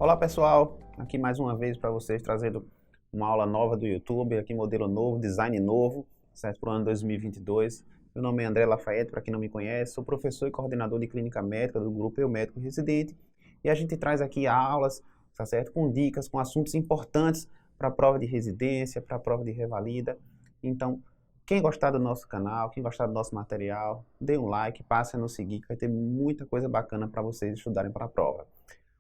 Olá pessoal, aqui mais uma vez para vocês trazendo uma aula nova do YouTube, aqui modelo novo, design novo, certo? Para o ano 2022. Meu nome é André Lafayette, para quem não me conhece, sou professor e coordenador de clínica médica do grupo Eu Médico Residente e a gente traz aqui aulas, tá certo? Com dicas, com assuntos importantes para a prova de residência, para a prova de revalida. Então, quem gostar do nosso canal, quem gostar do nosso material, dê um like, passe a nos seguir, que vai ter muita coisa bacana para vocês estudarem para a prova.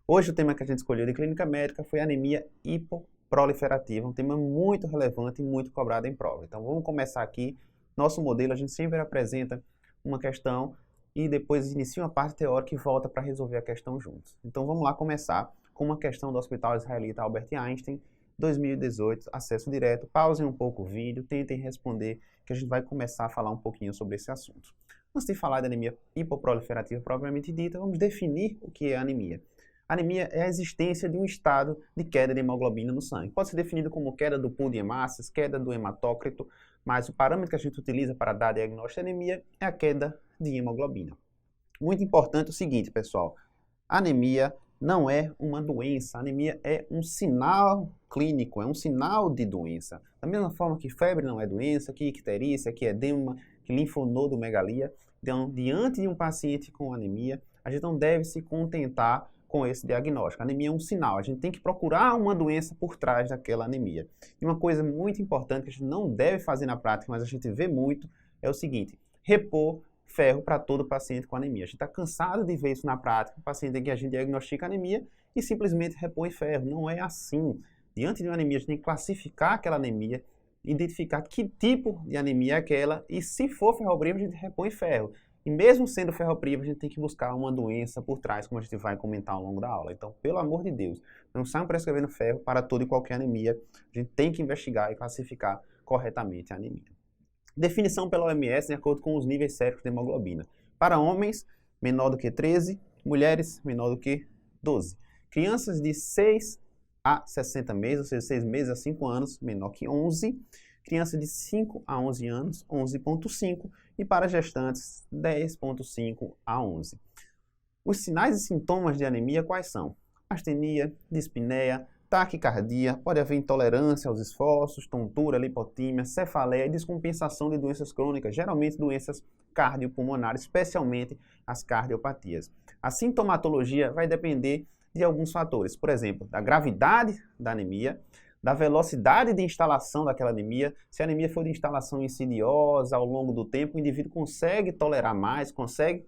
Hoje o tema que a gente escolheu de clínica médica foi anemia hipoproliferativa, um tema muito relevante e muito cobrado em prova. Então vamos começar aqui. Nosso modelo, a gente sempre apresenta uma questão e depois inicia uma parte teórica e volta para resolver a questão juntos. Então vamos lá começar com uma questão do Hospital Israelita Albert Einstein, 2018, acesso direto. Pausem um pouco o vídeo, tentem responder, que a gente vai começar a falar um pouquinho sobre esse assunto. Antes de falar de anemia hipoproliferativa propriamente dita, vamos definir o que é anemia. Anemia é a existência de um estado de queda de hemoglobina no sangue. Pode ser definido como queda do pool de hemácias, queda do hematócrito, mas o parâmetro que a gente utiliza para dar diagnóstico de anemia é a queda de hemoglobina. Muito importante o seguinte, pessoal, anemia não é uma doença, a anemia é um sinal clínico, é um sinal de doença. Da mesma forma que febre não é doença, que icterícia, que edema, que linfonodomegalia. Então, diante de um paciente com anemia, a gente não deve se contentar com esse diagnóstico. A anemia é um sinal, a gente tem que procurar uma doença por trás daquela anemia. E uma coisa muito importante que a gente não deve fazer na prática, mas a gente vê muito, é o seguinte: repor ferro para todo paciente com anemia. A gente está cansado de ver isso na prática, o paciente em que a gente diagnostica anemia e simplesmente repõe ferro. Não é assim. Diante de uma anemia, a gente tem que classificar aquela anemia, identificar que tipo de anemia é aquela e, se for ferropriva, a gente repõe ferro. E mesmo sendo ferropriva, a gente tem que buscar uma doença por trás, como a gente vai comentar ao longo da aula. Então, pelo amor de Deus, não saiam prescrevendo ferro para toda e qualquer anemia. A gente tem que investigar e classificar corretamente a anemia. Definição pela OMS, de acordo com os níveis séricos de hemoglobina. Para homens, menor do que 13, mulheres, menor do que 12. Crianças de 6 a 60 meses, ou seja, 6 meses a 5 anos, menor que 11. Criança de 5 a 11 anos, 11,5, e para gestantes, 10,5 a 11. Os sinais e sintomas de anemia quais são? Astenia, dispneia, taquicardia, pode haver intolerância aos esforços, tontura, lipotímia, cefaleia e descompensação de doenças crônicas, geralmente doenças cardiopulmonares, especialmente as cardiopatias. A sintomatologia vai depender de alguns fatores, por exemplo, da gravidade da anemia, da velocidade de instalação daquela anemia. Se a anemia for de instalação insidiosa ao longo do tempo, o indivíduo consegue tolerar mais, consegue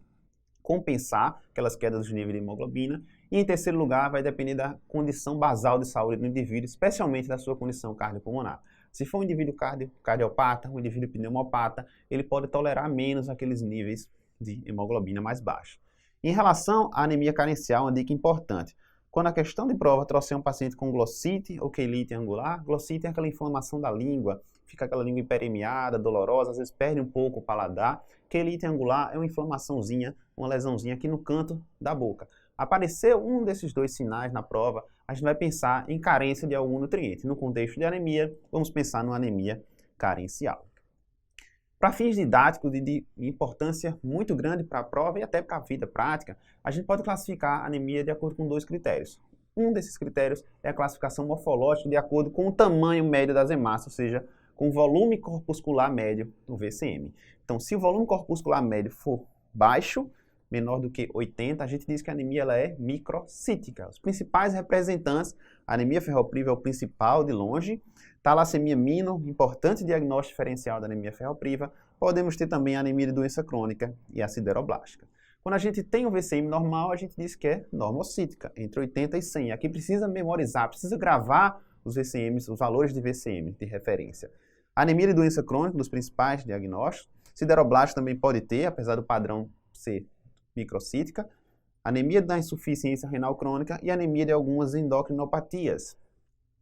compensar aquelas quedas de nível de hemoglobina. E em terceiro lugar, vai depender da condição basal de saúde do indivíduo, especialmente da sua condição cardiopulmonar. Se for um indivíduo cardiopata, um indivíduo pneumopata, ele pode tolerar menos aqueles níveis de hemoglobina mais baixos. Em relação à anemia carencial, uma dica importante. Quando a questão de prova trouxer um paciente com glossite ou quelite angular, glossite é aquela inflamação da língua, fica aquela língua hiperemiada, dolorosa, às vezes perde um pouco o paladar. Quelite angular é uma inflamaçãozinha, uma lesãozinha aqui no canto da boca. Apareceu um desses dois sinais na prova, a gente vai pensar em carência de algum nutriente. No contexto de anemia, vamos pensar numa anemia carencial. Para fins didáticos e de importância muito grande para a prova e até para a vida prática, a gente pode classificar a anemia de acordo com dois critérios. Um desses critérios é a classificação morfológica de acordo com o tamanho médio das hemácias, ou seja, com o volume corpuscular médio do VCM. Então, se o volume corpuscular médio for baixo, menor do que 80, a gente diz que a anemia ela é microcítica. Os principais representantes, a anemia ferropriva é o principal de longe, talassemia mino, importante diagnóstico diferencial da anemia ferropriva. Podemos ter também a anemia de doença crônica e a sideroblástica. Quando a gente tem o VCM normal, a gente diz que é normocítica, entre 80 e 100. Aqui precisa memorizar, precisa gravar os VCMs, os valores de VCM de referência. A anemia de doença crônica, dos principais diagnósticos. Sideroblástica também pode ter, apesar do padrão ser microcítica. Anemia da insuficiência renal crônica e anemia de algumas endocrinopatias.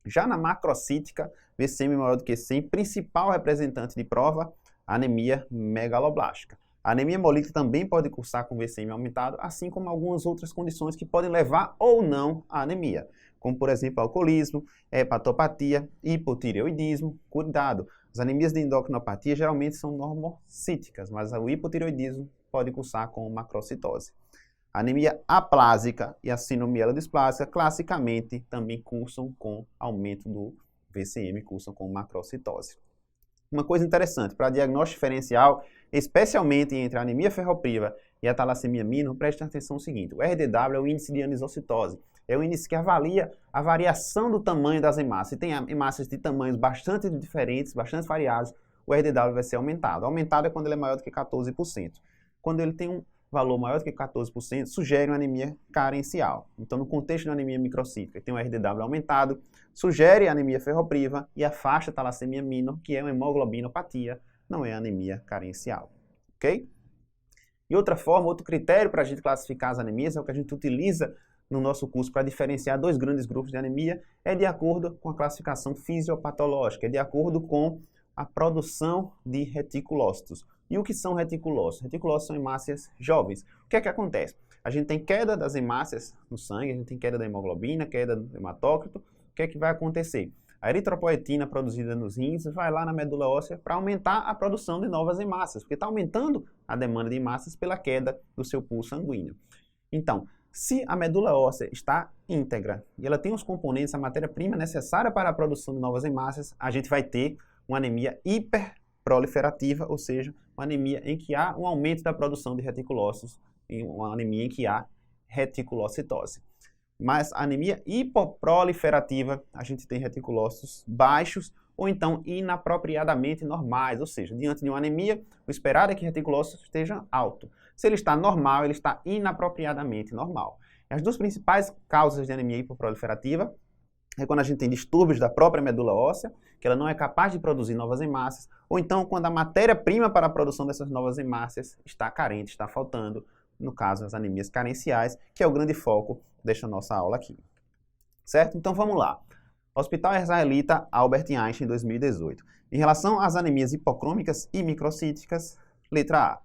Já na macrocítica, VCM maior do que 100, principal representante de prova, anemia megaloblástica. A anemia hemolítica também pode cursar com VCM aumentado, assim como algumas outras condições que podem levar ou não à anemia, como por exemplo alcoolismo, hepatopatia, hipotireoidismo. Cuidado, as anemias de endocrinopatia geralmente são normocíticas, mas o hipotireoidismo pode cursar com macrocitose. A anemia aplásica e a síndrome mielodisplásica classicamente também cursam com aumento do VCM, cursam com macrocitose. Uma coisa interessante, para diagnóstico diferencial, especialmente entre a anemia ferropriva e a talassemia minor, preste atenção no seguinte, o RDW é o índice de anisocitose, é o índice que avalia a variação do tamanho das hemácias. Se tem hemácias de tamanhos bastante diferentes, bastante variados, o RDW vai ser aumentado. Aumentado é quando ele é maior do que 14%. Quando ele tem um valor maior do que 14%, sugere uma anemia carencial. Então, no contexto da anemia microcítica, tem um RDW aumentado, sugere anemia ferropriva e afasta a talassemia minor, que é uma hemoglobinopatia, não é anemia carencial. Ok? E outra forma, outro critério para a gente classificar as anemias é o que a gente utiliza no nosso curso para diferenciar dois grandes grupos de anemia, é de acordo com a classificação fisiopatológica, é de acordo com a produção de reticulócitos. E o que são reticulócitos? Reticulócitos são hemácias jovens. O que é que acontece? A gente tem queda das hemácias no sangue, a gente tem queda da hemoglobina, queda do hematócrito. O que é que vai acontecer? A eritropoetina produzida nos rins vai lá na medula óssea para aumentar a produção de novas hemácias, porque está aumentando a demanda de hemácias pela queda do seu pulso sanguíneo. Então, se a medula óssea está íntegra e ela tem os componentes, a matéria-prima necessária para a produção de novas hemácias, a gente vai ter uma anemia hiperproliferativa, ou seja, uma anemia em que há um aumento da produção de reticulócitos, uma anemia em que há reticulocitose. Mas a anemia hipoproliferativa, a gente tem reticulócitos baixos ou então inapropriadamente normais, ou seja, diante de uma anemia, o esperado é que o reticulócito esteja alto. Se ele está normal, ele está inapropriadamente normal. As duas principais causas de anemia hipoproliferativa é quando a gente tem distúrbios da própria medula óssea, que ela não é capaz de produzir novas hemácias, ou então quando a matéria-prima para a produção dessas novas hemácias está carente, está faltando, no caso as anemias carenciais, que é o grande foco desta nossa aula aqui. Certo? Então vamos lá. Hospital Israelita Albert Einstein, 2018. Em relação às anemias hipocrômicas e microcíticas, letra A.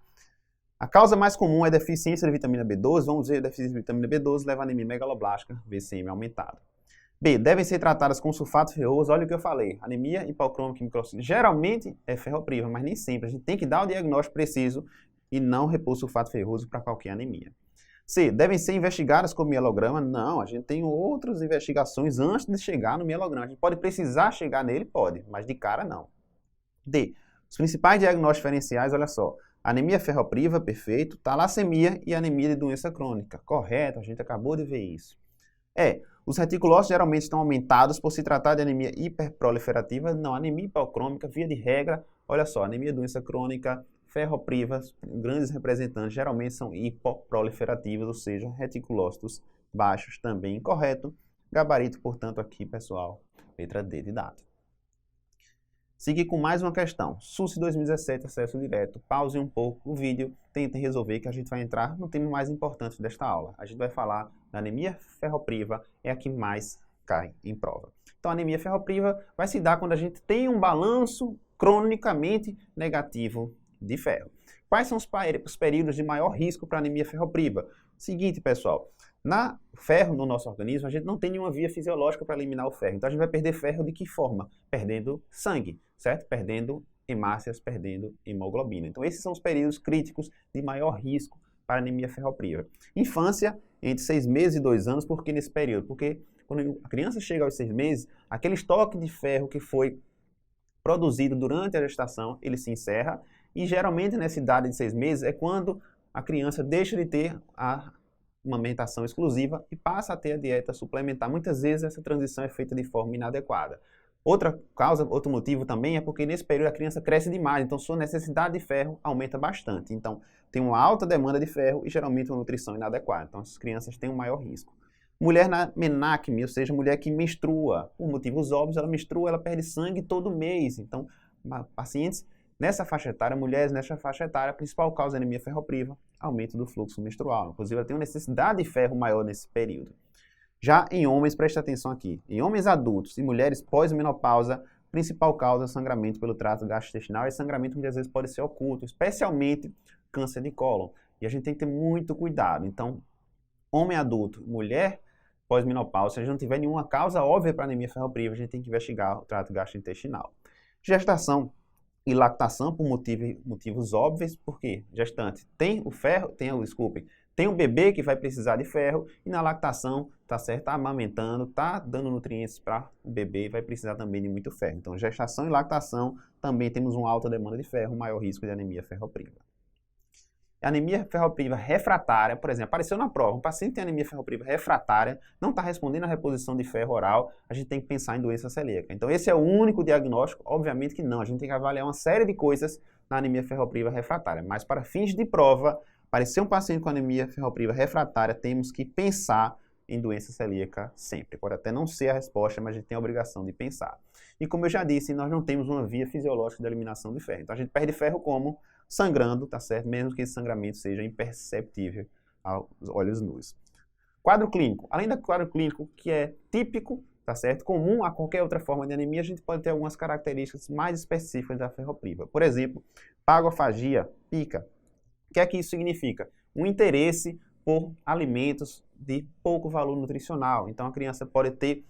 A causa mais comum é deficiência de vitamina B12, vamos dizer, deficiência de vitamina B12 leva a anemia megaloblástica, VCM aumentado. B. Devem ser tratadas com sulfato ferroso, olha o que eu falei, anemia hipocrômica e microcítica. Geralmente é ferropriva, mas nem sempre. A gente tem que dar o diagnóstico preciso e não repor sulfato ferroso para qualquer anemia. C. Devem ser investigadas com mielograma? Não, a gente tem outras investigações antes de chegar no mielograma. A gente pode precisar chegar nele? Pode, mas de cara não. D. Os principais diagnósticos diferenciais, olha só. Anemia ferropriva, perfeito. Talassemia e anemia de doença crônica. Correto, a gente acabou de ver isso. E. Os reticulócitos geralmente estão aumentados por se tratar de anemia hiperproliferativa. Não, anemia hipocrômica, via de regra, olha só, anemia de doença crônica, ferroprivas, grandes representantes, geralmente são hipoproliferativas, ou seja, reticulócitos baixos também, correto. Gabarito, portanto, aqui, pessoal, letra D de dado. Seguir com mais uma questão. SUS 2017, acesso direto. Pause um pouco o vídeo, tentem resolver que a gente vai entrar no tema mais importante desta aula. A gente vai falar da anemia ferropriva, é a que mais cai em prova. Então, a anemia ferropriva vai se dar quando a gente tem um balanço cronicamente negativo de ferro. Quais são os períodos de maior risco para anemia ferropriva? Seguinte, pessoal, ferro no nosso organismo, a gente não tem nenhuma via fisiológica para eliminar o ferro. Então, a gente vai perder ferro de que forma? Perdendo sangue, certo? Perdendo hemácias, perdendo hemoglobina. Então, esses são os períodos críticos de maior risco para anemia ferropriva. Infância, entre 6 meses e 2 anos, por que nesse período? Porque quando a criança chega aos 6 meses, aquele estoque de ferro que foi produzido durante a gestação, ele se encerra e geralmente nessa idade de 6 meses é quando a criança deixa de ter uma alimentação exclusiva e passa a ter a dieta suplementar. Muitas vezes essa transição é feita de forma inadequada. Outra causa, outro motivo também é porque nesse período a criança cresce demais, então sua necessidade de ferro aumenta bastante. Então tem uma alta demanda de ferro e geralmente uma nutrição inadequada. Então essas crianças têm um maior risco. Mulher na menacme, ou seja, mulher que menstrua, por motivos óbvios, ela menstrua, ela perde sangue todo mês. Então pacientes nessa faixa etária, mulheres nessa faixa etária, a principal causa da anemia ferropriva, aumento do fluxo menstrual. Inclusive ela tem uma necessidade de ferro maior nesse período. Já em homens, preste atenção aqui, em homens adultos e mulheres pós-menopausa, principal causa é sangramento pelo trato gastrointestinal e sangramento muitas vezes pode ser oculto, especialmente câncer de cólon. E a gente tem que ter muito cuidado. Então, homem adulto, mulher pós-menopausa, se a gente não tiver nenhuma causa óbvia para anemia ferropriva, a gente tem que investigar o trato gastrointestinal. Gestação e lactação por motivos óbvios, porque gestante tem Tem um bebê que vai precisar de ferro e na lactação, tá certo? Tá amamentando, tá dando nutrientes para o bebê e vai precisar também de muito ferro. Então, gestação e lactação também temos uma alta demanda de ferro, um maior risco de anemia ferropriva. Anemia ferropriva refratária, por exemplo, apareceu na prova, um paciente tem anemia ferropriva refratária, não está respondendo à reposição de ferro oral, a gente tem que pensar em doença celíaca. Então esse é o único diagnóstico? Obviamente que não, a gente tem que avaliar uma série de coisas na anemia ferropriva refratária, mas para fins de prova, aparecer um paciente com anemia ferropriva refratária, temos que pensar em doença celíaca sempre. Pode até não ser a resposta, mas a gente tem a obrigação de pensar. E como eu já disse, nós não temos uma via fisiológica de eliminação de ferro. Então a gente perde ferro como? Sangrando, tá certo? Mesmo que esse sangramento seja imperceptível aos olhos nus. Quadro clínico. Além do quadro clínico, que é típico, tá certo? Comum a qualquer outra forma de anemia, a gente pode ter algumas características mais específicas da ferropriva. Por exemplo, pagofagia, pica. O que é que isso significa? Um interesse por alimentos de pouco valor nutricional. Então a criança pode ter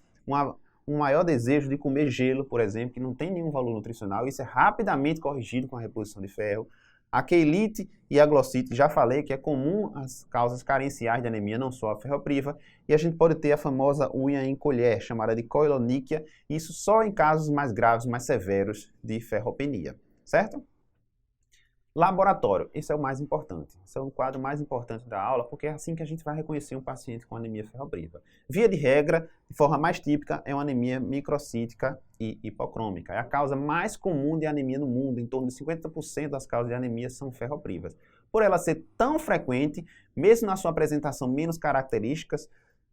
um maior desejo de comer gelo, por exemplo, que não tem nenhum valor nutricional. Isso é rapidamente corrigido com a reposição de ferro. A queilite e a glossite, já falei que é comum as causas carenciais de anemia, não só a ferropriva, e a gente pode ter a famosa unha em colher, chamada de coiloníquia, isso só em casos mais graves, mais severos de ferropenia, certo? Laboratório, esse é o mais importante, esse é o quadro mais importante da aula, porque é assim que a gente vai reconhecer um paciente com anemia ferropriva. Via de regra, de forma mais típica, é uma anemia microcítica e hipocrômica. É a causa mais comum de anemia no mundo, em torno de 50% das causas de anemia são ferroprivas. Por ela ser tão frequente, mesmo na sua apresentação menos características,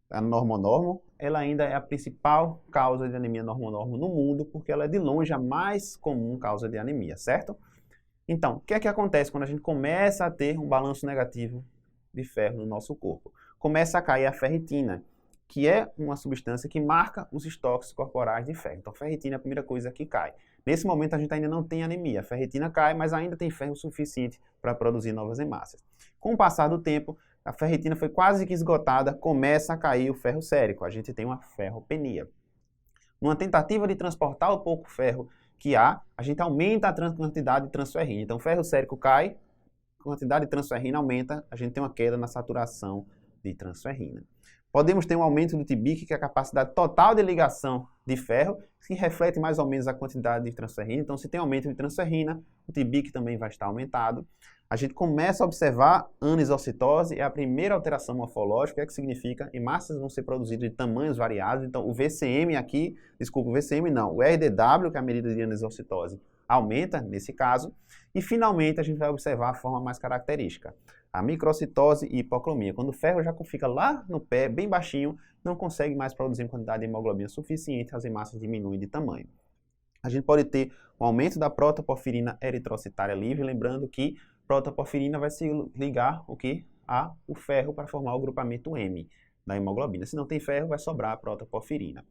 a normonormo, ela ainda é a principal causa de anemia normonormo no mundo, porque ela é de longe a mais comum causa de anemia, certo? Então, o que é que acontece quando a gente começa a ter um balanço negativo de ferro no nosso corpo? Começa a cair a ferritina, que é uma substância que marca os estoques corporais de ferro. Então, ferritina é a primeira coisa que cai. Nesse momento, a gente ainda não tem anemia. A ferritina cai, mas ainda tem ferro suficiente para produzir novas hemácias. Com o passar do tempo, a ferritina foi quase que esgotada, começa a cair o ferro sérico. A gente tem uma ferropenia. Numa tentativa de transportar o pouco ferro que há, a gente aumenta a quantidade de transferrina. Então, o ferro sérico cai, a quantidade de transferrina aumenta, a gente tem uma queda na saturação de transferrina. Podemos ter um aumento do TBIC, que é a capacidade total de ligação de ferro, que reflete mais ou menos a quantidade de transferrina. Então, se tem aumento de transferrina, o TBIC também vai estar aumentado. A gente começa a observar anisocitose, é a primeira alteração morfológica, que significa hemácias vão ser produzidas de tamanhos variados. Então, o VCM aqui, desculpa, o VCM não, o RDW, que é a medida de anisocitose, aumenta nesse caso. E, finalmente, a gente vai observar a forma mais característica, a microcitose e hipocromia. Quando o ferro já fica lá no pé, bem baixinho, não consegue mais produzir quantidade de hemoglobina suficiente, as hemácias diminuem de tamanho. A gente pode ter um aumento da protoporfirina eritrocitária livre, lembrando que protoporfirina vai se ligar o ferro para formar o grupamento M da hemoglobina. Se não tem ferro, vai sobrar a protoporfirina.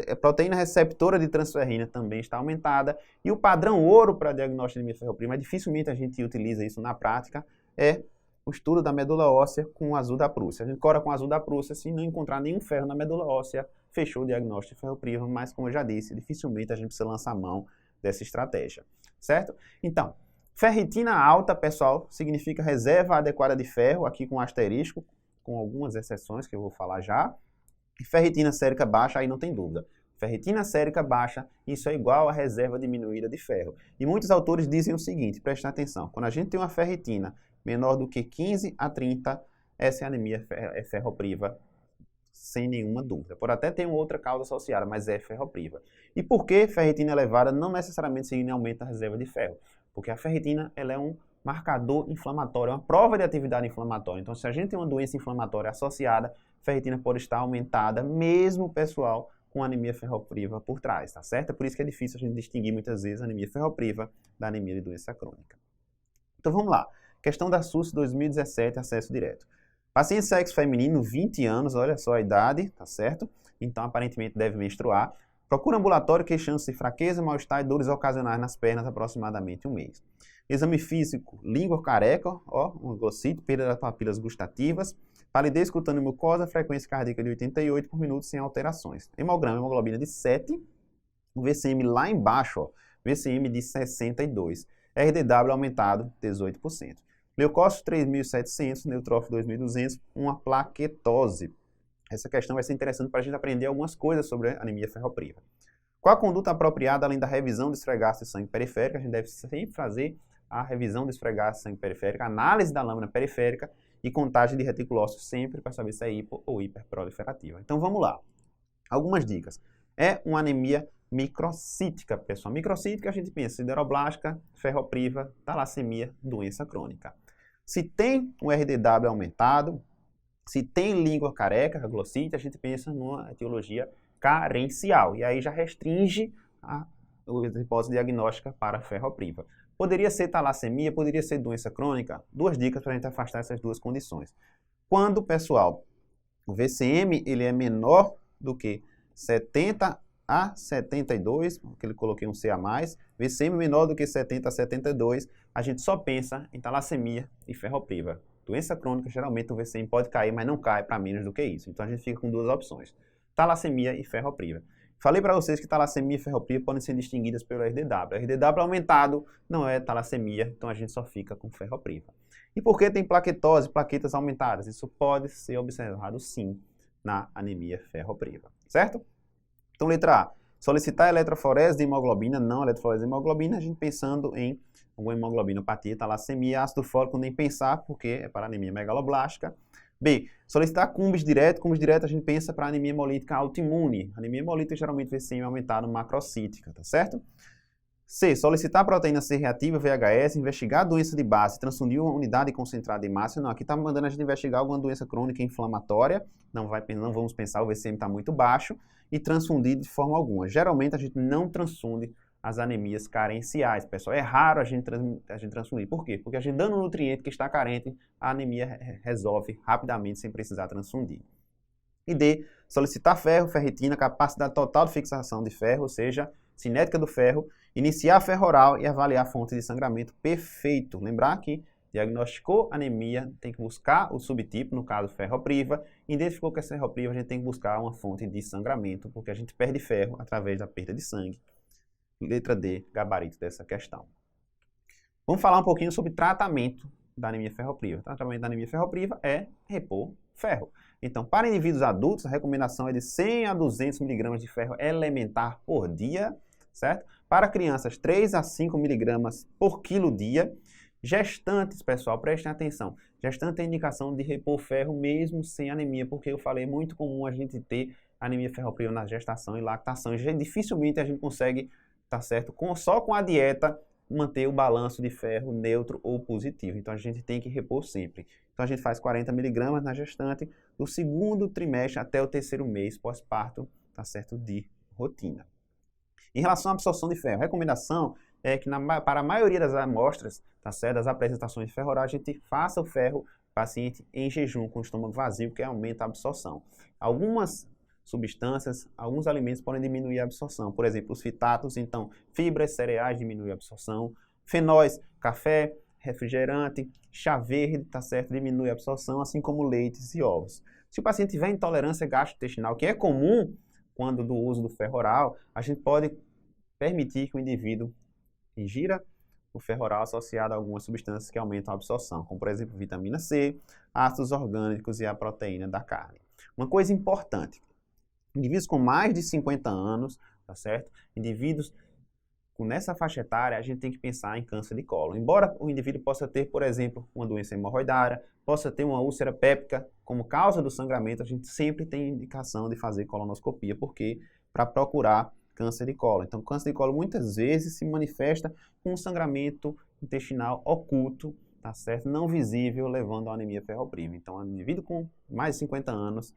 A proteína receptora de transferrina também está aumentada. E o padrão ouro para diagnóstico de anemia ferropriva, mas dificilmente a gente utiliza isso na prática, é o estudo da medula óssea com o azul da Prússia. A gente cora com o azul da Prússia, se não encontrar nenhum ferro na medula óssea, fechou o diagnóstico de ferropriva, mas como eu já disse, dificilmente a gente precisa lançar mão dessa estratégia, certo? Então, ferritina alta, pessoal, significa reserva adequada de ferro, aqui com asterisco, com algumas exceções que eu vou falar já. E ferritina sérica baixa, aí não tem dúvida. Ferritina sérica baixa, isso é igual a reserva diminuída de ferro. E muitos autores dizem o seguinte, prestem atenção, quando a gente tem uma ferritina menor do que 15 a 30, essa é anemia ferropriva, sem nenhuma dúvida. Pode até ter uma outra causa associada, mas é ferropriva. E por que ferritina elevada não necessariamente significa aumento da reserva de ferro? Porque a ferritina ela é um marcador inflamatório, é uma prova de atividade inflamatória. Então, se a gente tem uma doença inflamatória associada, a ferritina pode estar aumentada, mesmo pessoal com anemia ferropriva por trás, tá certo? É por isso que é difícil a gente distinguir muitas vezes a anemia ferropriva da anemia de doença crônica. Então, vamos lá. Questão da SUS 2017, acesso direto. Paciente sexo feminino, 20 anos, olha só a idade, tá certo? Então, aparentemente deve menstruar. Procura ambulatório queixando-se de fraqueza, mal-estar e dores ocasionais nas pernas aproximadamente um mês. Exame físico, língua careca, um glossite, perda das papilas gustativas, palidez cutânea e mucosa, frequência cardíaca de 88 por minuto sem alterações. Hemograma, hemoglobina de 7, o VCM lá embaixo, VCM de 62, RDW aumentado 18%. Leucócitos 3.700, neutrófilo 2.200, uma plaquetose. Essa questão vai ser interessante para a gente aprender algumas coisas sobre a anemia ferropriva. Qual a conduta apropriada além da revisão do esfregaço de sangue periférico? A gente deve sempre fazer a revisão do esfregaço de sangue periférico, análise da lâmina periférica e contagem de reticulócitos sempre para saber se é hipo ou hiperproliferativa. Então vamos lá. Algumas dicas. É uma anemia microcítica, pessoal. Microcítica a gente pensa sideroblástica, ferropriva, talassemia, doença crônica. Se tem um RDW aumentado, se tem língua careca, glossite, a gente pensa numa etiologia carencial. E aí já restringe a hipótese diagnóstica para ferropriva. Poderia ser talassemia, poderia ser doença crônica. Duas dicas para a gente afastar essas duas condições. Quando, pessoal, o VCM ele é menor do que 70 a 72, porque ele coloquei um C a mais, VCM menor do que 70 a 72, a gente só pensa em talassemia e ferropriva. Doença crônica, geralmente o VCM pode cair, mas não cai para menos do que isso. Então a gente fica com duas opções, talassemia e ferropriva. Falei para vocês que talassemia e ferropriva podem ser distinguidas pelo RDW. RDW aumentado não é talassemia, então a gente só fica com ferropriva. E por que tem plaquetose, plaquetas aumentadas? Isso pode ser observado sim na anemia ferropriva, certo? Então letra A, solicitar eletroforese de hemoglobina, não eletroforese de hemoglobina, a gente pensando em uma hemoglobinopatia, talassemia, ácido fólico, nem pensar, porque é para anemia megaloblástica. B, solicitar cumbis direto a gente pensa para anemia hemolítica autoimune. Anemia hemolítica geralmente VCM aumentado macrocítica, tá certo? C, solicitar proteína C reativa, VHS, investigar doença de base, transfundir uma unidade concentrada de massa. Não, aqui está mandando a gente investigar alguma doença crônica inflamatória, não vamos pensar, o VCM está muito baixo, e transfundir de forma alguma. Geralmente a gente não transfunde as anemias carenciais, pessoal. É raro a gente transfundir. Por quê? Porque a gente dando um nutriente que está carente, a anemia resolve rapidamente sem precisar transfundir. E D, solicitar ferro, ferritina, capacidade total de fixação de ferro, ou seja, cinética do ferro, iniciar a ferro oral e avaliar a fonte de sangramento perfeito. Lembrar que diagnosticou anemia, tem que buscar o subtipo, no caso ferropriva, identificou que é ferropriva, a gente tem que buscar uma fonte de sangramento, porque a gente perde ferro através da perda de sangue. Letra D, gabarito dessa questão. Vamos falar um pouquinho sobre tratamento da anemia ferropriva. O tratamento da anemia ferropriva é repor ferro. Então, para indivíduos adultos, a recomendação é de 100 a 200 mg de ferro elementar por dia, certo? Para crianças, 3 a 5 mg por quilo dia. Gestantes, pessoal, prestem atenção. Gestante tem indicação de repor ferro mesmo sem anemia, porque eu falei, é muito comum a gente ter anemia ferropriva na gestação e lactação. E dificilmente a gente consegue, tá certo, só com a dieta, manter o balanço de ferro neutro ou positivo. Então a gente tem que repor sempre. Então a gente faz 40 mg na gestante do segundo trimestre até o terceiro mês pós-parto, tá certo, de rotina. Em relação à absorção de ferro, a recomendação é que para a maioria das amostras, tá certo, das apresentações de ferro oral, a gente faça o ferro paciente em jejum com o estômago vazio, que aumenta a absorção. Algumas substâncias, alguns alimentos podem diminuir a absorção. Por exemplo, os fitatos, então, fibras, cereais diminuem a absorção. Fenóis, café, refrigerante, chá verde, tá certo, diminui a absorção, assim como leites e ovos. Se o paciente tiver intolerância gastrointestinal, que é comum quando do uso do ferro oral, a gente pode permitir que o indivíduo ingira o ferro oral associado a algumas substâncias que aumentam a absorção, como por exemplo vitamina C, ácidos orgânicos e a proteína da carne. Uma coisa importante, indivíduos com mais de 50 anos, tá certo? Indivíduos nessa faixa etária, a gente tem que pensar em câncer de cólon. Embora o indivíduo possa ter, por exemplo, uma doença hemorroidária, possa ter uma úlcera péptica como causa do sangramento, a gente sempre tem indicação de fazer colonoscopia, porque para procurar câncer de cólon. Então, câncer de cólon muitas vezes se manifesta com um sangramento intestinal oculto, tá certo? Não visível, levando a anemia ferropriva. Então, o indivíduo com mais de 50 anos,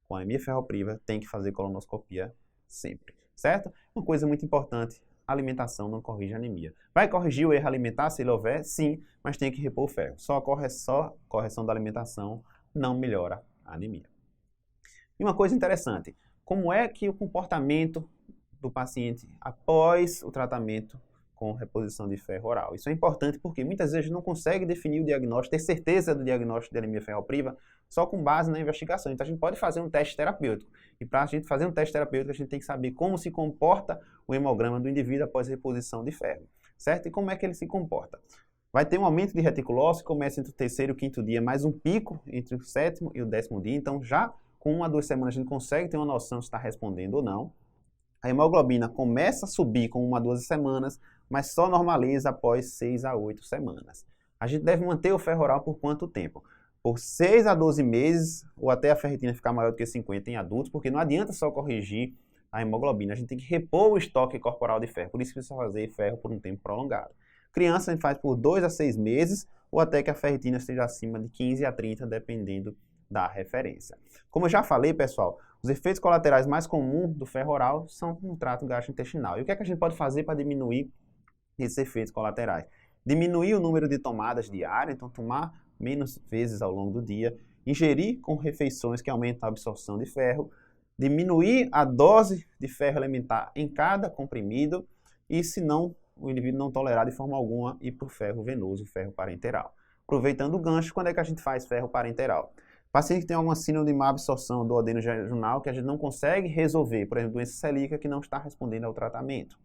com anemia ferropriva, tem que fazer colonoscopia sempre, certo? Uma coisa muito importante, a alimentação não corrige a anemia. Vai corrigir o erro alimentar se ele houver? Sim, mas tem que repor o ferro. Só a correção da alimentação não melhora a anemia. E uma coisa interessante, como é que o comportamento do paciente após o tratamento com reposição de ferro oral? Isso é importante porque muitas vezes não consegue definir o diagnóstico, ter certeza do diagnóstico de anemia ferropriva só com base na investigação. Então a gente pode fazer um teste terapêutico. E para a gente fazer um teste terapêutico, a gente tem que saber como se comporta o hemograma do indivíduo após a reposição de ferro, certo? E como é que ele se comporta? Vai ter um aumento de reticulócito que começa entre o terceiro e o quinto dia, mais um pico entre o sétimo e o 10º dia. Então, já com 1 a 2 semanas, a gente consegue ter uma noção se está respondendo ou não. A hemoglobina começa a subir com 1 a 2 semanas, mas só normaliza após 6 a 8 semanas. A gente deve manter o ferro oral por quanto tempo? Por 6 a 12 meses, ou até a ferritina ficar maior do que 50 em adultos, porque não adianta só corrigir a hemoglobina, a gente tem que repor o estoque corporal de ferro, por isso precisa fazer ferro por um tempo prolongado. Criança a gente faz por 2 a 6 meses, ou até que a ferritina esteja acima de 15 a 30, dependendo da referência. Como eu já falei, pessoal, os efeitos colaterais mais comuns do ferro oral são no trato gastrointestinal. E o que é que a gente pode fazer para diminuir esses efeitos colaterais? Diminuir o número de tomadas diárias, então tomar menos vezes ao longo do dia, ingerir com refeições que aumentam a absorção de ferro, diminuir a dose de ferro elementar em cada comprimido e, se não, o indivíduo não tolerar de forma alguma, ir para o ferro venoso, ferro parenteral. Aproveitando o gancho, quando é que a gente faz ferro parenteral? Paciente que tem alguma síndrome de má absorção do duodeno jejunal que a gente não consegue resolver, por exemplo, doença celíaca que não está respondendo ao tratamento.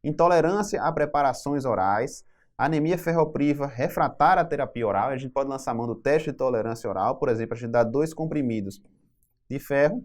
Intolerância a preparações orais, anemia ferropriva refratária à terapia oral, a gente pode lançar mão do teste de tolerância oral, por exemplo, a gente dá 2 comprimidos de ferro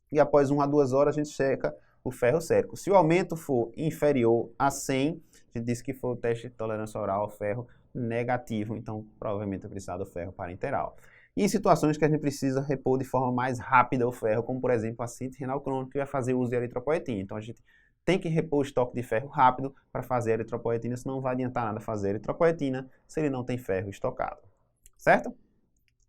e após 1 a 2 horas a gente checa o ferro sérico. Se o aumento for inferior a 100, a gente diz que foi o teste de tolerância oral ao ferro negativo, então provavelmente é precisado do ferro parenteral. E em situações que a gente precisa repor de forma mais rápida o ferro, como por exemplo a síntese renal crônica, que vai fazer uso de eritropoetina. Então a gente tem que repor o estoque de ferro rápido para fazer a eritropoetina, senão não vai adiantar nada fazer eritropoetina se ele não tem ferro estocado. Certo?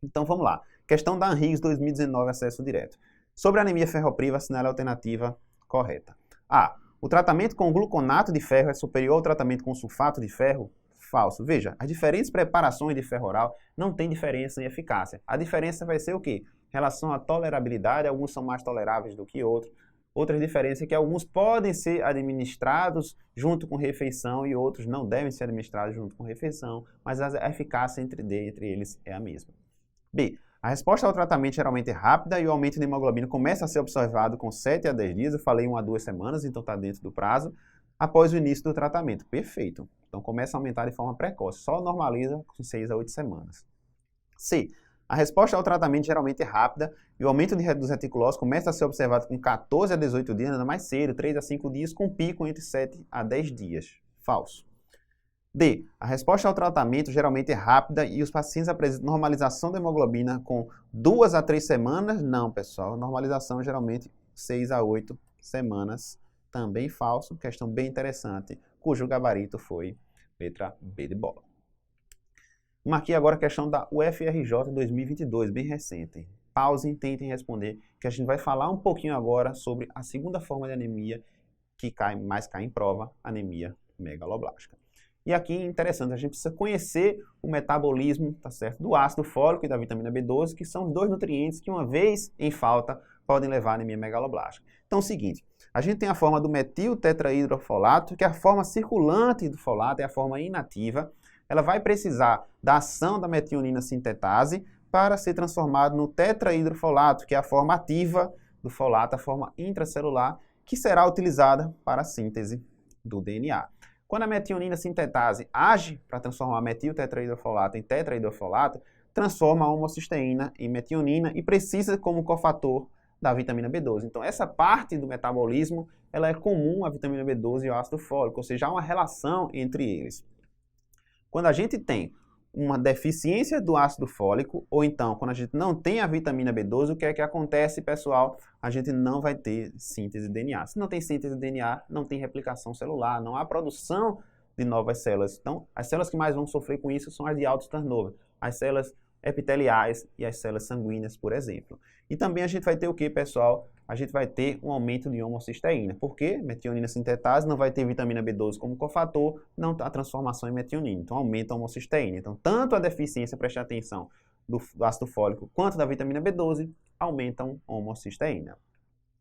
Então vamos lá. Questão da ANRIGS 2019, acesso direto. Sobre a anemia ferropriva, assinale a alternativa correta. A. O tratamento com gluconato de ferro é superior ao tratamento com sulfato de ferro? Falso. Veja, as diferentes preparações de ferro oral não tem diferença em eficácia. A diferença vai ser o quê? Em relação à tolerabilidade, alguns são mais toleráveis do que outros. Outra diferença é que alguns podem ser administrados junto com refeição e outros não devem ser administrados junto com refeição, mas a eficácia entre eles é a mesma. B. A resposta ao tratamento geralmente é rápida e o aumento de hemoglobina começa a ser observado com 7 a 10 dias, eu falei 1 a 2 semanas, então está dentro do prazo, após o início do tratamento. Perfeito. Então começa a aumentar de forma precoce, só normaliza com 6 a 8 semanas. C. A resposta ao tratamento geralmente é rápida e o aumento dos reticulócitos começa a ser observado com 14 a 18 dias, ainda mais cedo, 3 a 5 dias, com pico entre 7 a 10 dias. Falso. D. A resposta ao tratamento geralmente é rápida e os pacientes apresentam normalização da hemoglobina com 2 a 3 semanas? Não, pessoal. Normalização geralmente 6 a 8 semanas. Também falso. Questão bem interessante, cujo gabarito foi letra B de bola. Marquei agora a questão da UFRJ 2022, bem recente. Pausem e tentem responder, que a gente vai falar um pouquinho agora sobre a segunda forma de anemia que mais cai em prova, anemia megaloblástica. E aqui, interessante, a gente precisa conhecer o metabolismo, tá certo, do ácido fólico e da vitamina B12, que são os dois nutrientes que, uma vez em falta, podem levar à anemia megaloblástica. Então, é o seguinte, a gente tem a forma do metiltetraidrofolato, que é a forma circulante do folato, é a forma inativa. Ela vai precisar da ação da metionina sintetase para ser transformado no tetraidrofolato, que é a forma ativa do folato, a forma intracelular, que será utilizada para a síntese do DNA. Quando a metionina sintetase age para transformar metiltetraidrofolato em tetraidrofolato, transforma a homocisteína em metionina e precisa como cofator da vitamina B12. Então, essa parte do metabolismo ela é comum à vitamina B12 e ao ácido fólico, ou seja, há uma relação entre eles. Quando a gente tem uma deficiência do ácido fólico, ou então quando a gente não tem a vitamina B12, o que é que acontece, pessoal? A gente não vai ter síntese de DNA. Se não tem síntese de DNA, não tem replicação celular, não há produção de novas células. Então, as células que mais vão sofrer com isso são as de alto turnover, as células epiteliais e as células sanguíneas, por exemplo. E também a gente vai ter o que, pessoal? A gente vai ter um aumento de homocisteína. Por quê? Metionina sintetase não vai ter vitamina B12 como cofator, não a transformação em metionina. Então, aumenta a homocisteína. Então, tanto a deficiência, preste atenção, do ácido fólico, quanto da vitamina B12, aumentam a homocisteína.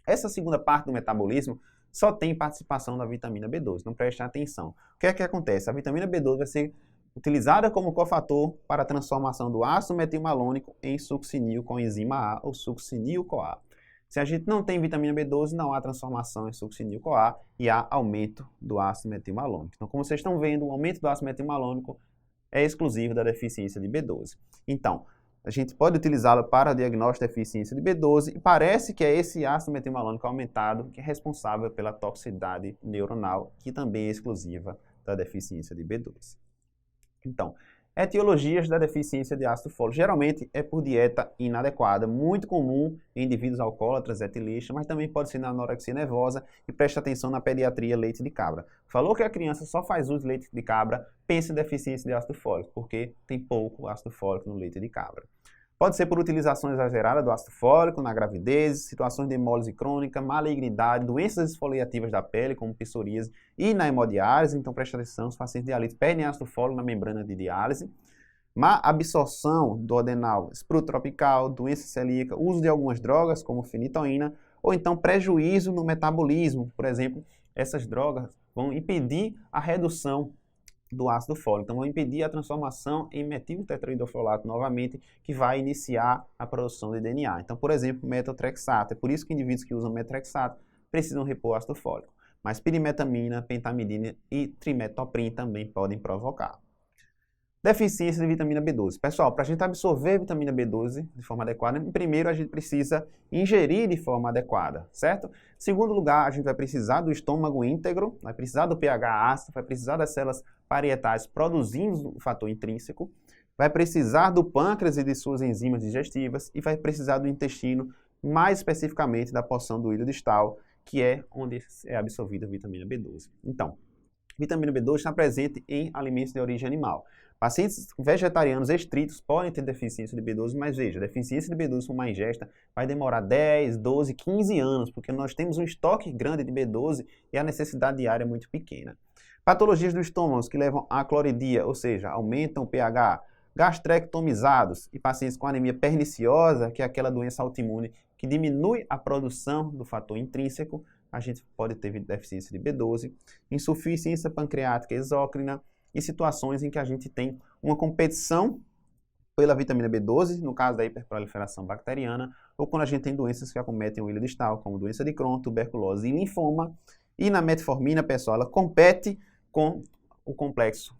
Essa segunda parte do metabolismo só tem participação da vitamina B12. Não preste atenção. O que é que acontece? A vitamina B12 vai ser utilizada como cofator para a transformação do ácido metilmalônico em succinil com enzima A ou succinil-CoA. Se a gente não tem vitamina B12, não há transformação em succinil-CoA e há aumento do ácido metilmalônico. Então, como vocês estão vendo, o aumento do ácido metilmalônico é exclusivo da deficiência de B12. Então, a gente pode utilizá-lo para o diagnóstico de deficiência de B12 e parece que é esse ácido metilmalônico aumentado que é responsável pela toxicidade neuronal, que também é exclusiva da deficiência de B12. Então, etiologias da deficiência de ácido fólico. Geralmente é por dieta inadequada, muito comum em indivíduos alcoólatras, etilistas, mas também pode ser na anorexia nervosa e preste atenção na pediatria leite de cabra. Falou que a criança só faz uso de leite de cabra, pense em deficiência de ácido fólico, porque tem pouco ácido fólico no leite de cabra. Pode ser por utilização exagerada do ácido fólico na gravidez, situações de hemólise crônica, malignidade, doenças esfoliativas da pele, como psoríase, e na hemodiálise. Então, preste atenção, os pacientes dialíticos perdem ácido fólico na membrana de diálise. Má absorção do adenal esprotropical, doença celíaca, uso de algumas drogas, como fenitoína, ou então prejuízo no metabolismo. Por exemplo, essas drogas vão impedir a redução do ácido fólico. Então, vão impedir a transformação em metiltetraidrofolato novamente, que vai iniciar a produção de DNA. Então, por exemplo, metotrexato. É por isso que indivíduos que usam metotrexato precisam repor ácido fólico. Mas pirimetamina, pentamidina e trimetoprim também podem provocar. Deficiência de vitamina B12. Pessoal, para a gente absorver vitamina B12 de forma adequada, primeiro a gente precisa ingerir de forma adequada, certo? Em segundo lugar, a gente vai precisar do estômago íntegro, vai precisar do pH ácido, vai precisar das células parietais produzindo o fator intrínseco, vai precisar do pâncreas e de suas enzimas digestivas e vai precisar do intestino, mais especificamente da porção do hílio distal, que é onde é absorvida a vitamina B12. Então, vitamina B12 está presente em alimentos de origem animal. Pacientes vegetarianos estritos podem ter deficiência de B12, mas veja, a deficiência de B12 por uma ingesta vai demorar 10, 12, 15 anos, porque nós temos um estoque grande de B12 e a necessidade diária é muito pequena. Patologias do estômago que levam à cloridia, ou seja, aumentam o pH, gastrectomizados e pacientes com anemia perniciosa, que é aquela doença autoimune que diminui a produção do fator intrínseco, a gente pode ter deficiência de B12, insuficiência pancreática exócrina e situações em que a gente tem uma competição pela vitamina B12, no caso da hiperproliferação bacteriana, ou quando a gente tem doenças que acometem o hílio distal, como doença de Crohn, tuberculose e linfoma. E na metformina, pessoal, ela compete com o complexo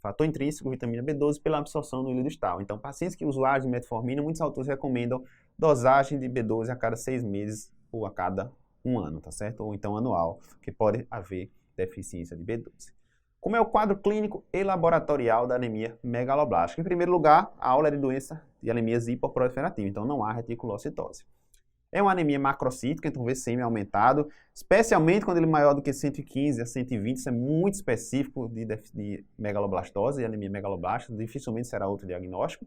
fator intrínseco, vitamina B12, pela absorção do hílio distal. Então, pacientes que usuários de metformina, muitos autores recomendam dosagem de B12 a cada 6 meses ou a cada 1 ano, tá certo? Ou então anual, que pode haver deficiência de B12. Como é o quadro clínico e laboratorial da anemia megaloblástica? Em primeiro lugar, a aula é de doença de anemias hipoproliferativa, então não há reticulocitose. É uma anemia macrocítica, então o VCM é aumentado, especialmente quando ele é maior do que 115 a 120, isso é muito específico de megaloblastose, e anemia megaloblástica, dificilmente será outro diagnóstico.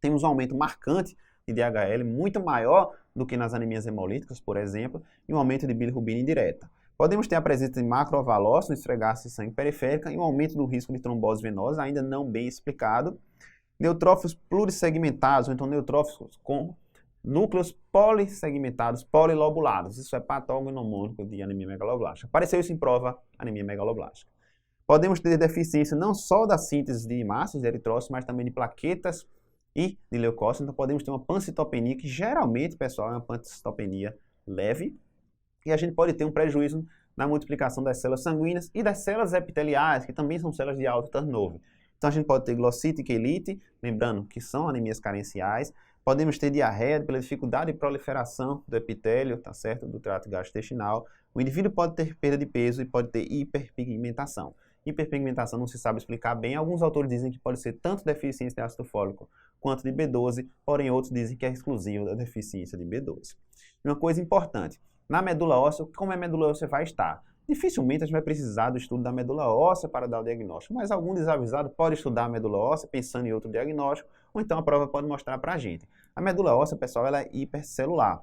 Temos um aumento marcante de DHL, muito maior do que nas anemias hemolíticas, por exemplo, e um aumento de bilirrubina indireta. Podemos ter a presença de macrovalócito, esfregaço de sangue periférica e um aumento do risco de trombose venosa, ainda não bem explicado. Neutrófilos plurissegmentados, ou então neutrófilos com núcleos polissegmentados, polilobulados. Isso é patognomônico de anemia megaloblástica. Apareceu isso em prova, anemia megaloblástica. Podemos ter deficiência não só da síntese de hemácias, de eritrócitos, mas também de plaquetas e de leucócitos. Então podemos ter uma pancitopenia, que geralmente, pessoal, é uma pancitopenia leve. E a gente pode ter um prejuízo na multiplicação das células sanguíneas e das células epiteliais, que também são células de alto turnover. Então a gente pode ter glossite e quelite, lembrando que são anemias carenciais. Podemos ter diarreia pela dificuldade de proliferação do epitélio, tá certo? Do trato gastrointestinal. O indivíduo pode ter perda de peso e pode ter hiperpigmentação. Hiperpigmentação não se sabe explicar bem. Alguns autores dizem que pode ser tanto deficiência de ácido fólico quanto de B12, porém outros dizem que é exclusivo da deficiência de B12. Uma coisa importante, na medula óssea, como a medula óssea vai estar? Dificilmente a gente vai precisar do estudo da medula óssea para dar o diagnóstico, mas algum desavisado pode estudar a medula óssea pensando em outro diagnóstico, ou então a prova pode mostrar para a gente. A medula óssea, pessoal, ela é hipercelular.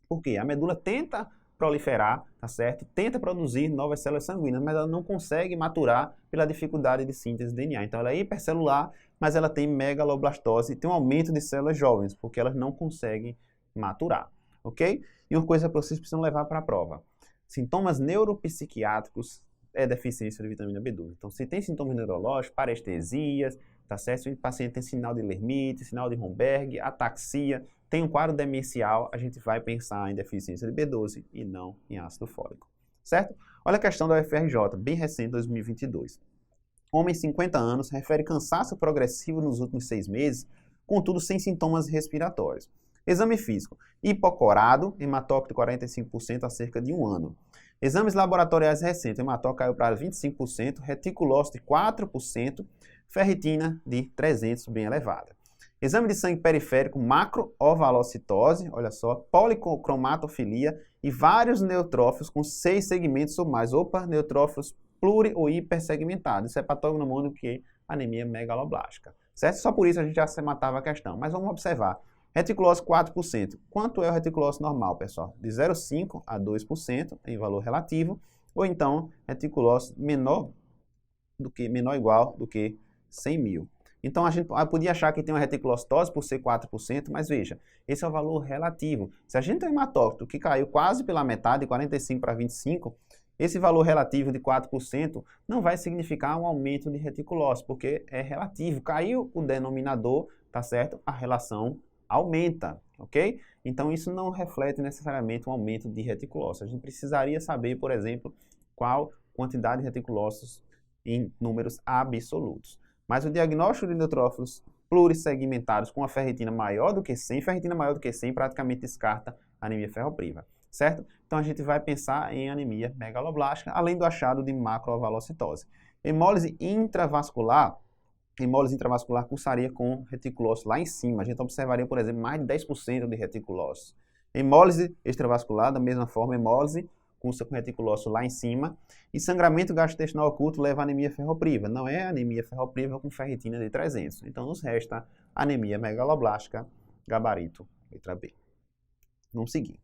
Por quê? A medula tenta proliferar, tá certo? Tenta produzir novas células sanguíneas, mas ela não consegue maturar pela dificuldade de síntese de DNA. Então ela é hipercelular, mas ela tem megaloblastose e tem um aumento de células jovens, porque elas não conseguem maturar, ok? E uma coisa que vocês precisam levar para a prova. Sintomas neuropsiquiátricos é deficiência de vitamina B12. Então, se tem sintomas neurológicos, parestesias, tá certo? Se o paciente tem sinal de Lermite, sinal de Romberg, ataxia, tem um quadro demencial, a gente vai pensar em deficiência de B12 e não em ácido fólico, certo? Olha a questão da UFRJ, bem recente, 2022. Homem 50 anos, refere cansaço progressivo nos últimos 6 meses, contudo sem sintomas respiratórios. Exame físico, hipocorado, hematócrito de 45% há cerca de 1 ano. Exames laboratoriais recentes, hematócrito caiu para 25%, reticulócito de 4%, ferritina de 300, bem elevada. Exame de sangue periférico, macroovulocitose, olha só, policromatofilia e vários neutrófilos com 6 segmentos ou mais. Opa, neutrófilos pluri ou hipersegmentados. Isso é patognomônico que anemia megaloblástica. Certo? Só por isso a gente já se matava a questão. Mas vamos observar. Reticulose 4%. Quanto é o reticulose normal, pessoal? De 0,5% a 2% em valor relativo. Ou então, reticulose menor ou igual do que 100 mil. Então, a gente podia achar que tem uma reticulocitose por ser 4%, mas veja, esse é o valor relativo. Se a gente tem um hematócrito que caiu quase pela metade, de 45 para 25, esse valor relativo de 4% não vai significar um aumento de reticulose, porque é relativo. Caiu o denominador, tá certo? A relação aumenta, ok? Então, isso não reflete necessariamente um aumento de reticulose. A gente precisaria saber, por exemplo, qual quantidade de reticulócitos em números absolutos. Mas o diagnóstico de neutrófilos plurissegmentados com a ferritina maior do que 100, praticamente descarta a anemia ferropriva, certo? Então, a gente vai pensar em anemia megaloblástica, além do achado de macroovulocitose. Hemólise intravascular cursaria com reticulócito lá em cima. A gente observaria, por exemplo, mais de 10% de reticulócitos. Hemólise extravascular, da mesma forma, hemólise cursa com reticulócito lá em cima. E sangramento gastrointestinal oculto leva a anemia ferropriva. Não é anemia ferropriva com ferritina de 300. Então, nos resta anemia megaloblástica, gabarito, letra B. Vamos seguir.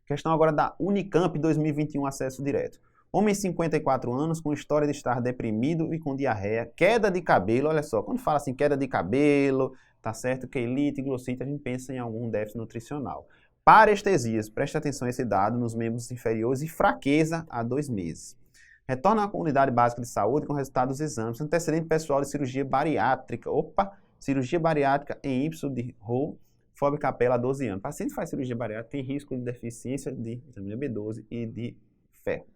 Questão agora da Unicamp 2021, acesso direto. Homem 54 anos, com história de estar deprimido e com diarreia, queda de cabelo, olha só, quando fala assim, queda de cabelo, tá certo, quelite, glossite, a gente pensa em algum déficit nutricional. Parestesias, preste atenção a esse dado, nos membros inferiores e fraqueza há 2 meses. Retorna à comunidade básica de saúde com resultado dos exames, antecedente pessoal de cirurgia bariátrica, cirurgia bariátrica em Y de Roux, Fob Capella há 12 anos. O paciente faz cirurgia bariátrica tem risco de deficiência de vitamina B12 e de ferro.